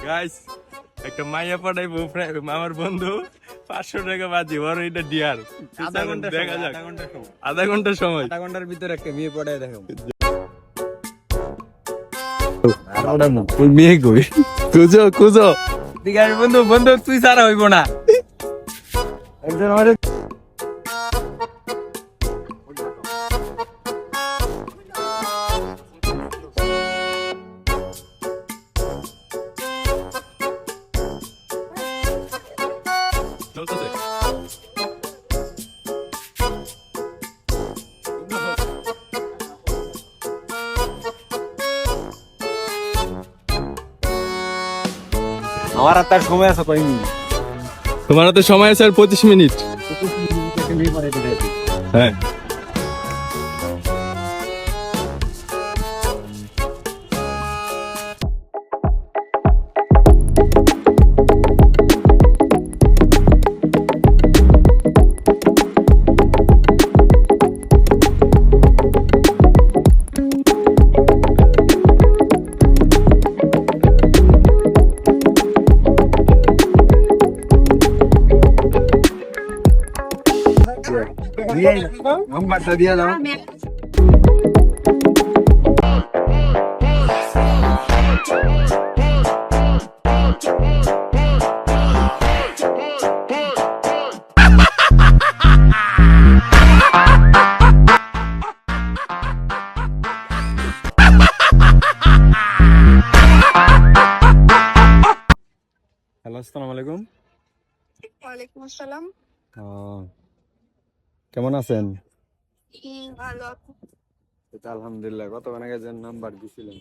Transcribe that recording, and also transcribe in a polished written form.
Guys একটা মাইয়া পাঠাইবো আমার বন্ধু 500 টাকা বাজি ওর এটা ডিয়ার দেখা যাক আধা ঘন্টা সময় আধা ঘন্টার ভিতরে একটা মেয়ে পড়ায় দেখাবো। মেয়ে কই খুঁজো খুঁজো ঠিক আছে বন্ধু, বন্ধু তুই ছাড়া হইব না। একজন আমার চলতেছে আমার আর তার সময় আছে কই মিনিট। তোমার হাতে সময় আছে আর 25 মিনিট। হ্যাঁ নাম্বারটা দিয়ে দাও। হ্যালো, আসসালামু আলাইকুম। ওয়ালাইকুম আসসালাম। কেমন আছেন? ভালো। আলহামদুলিল্লাহ। কতক্ষণ আগে যে নাম্বার দিছিলেন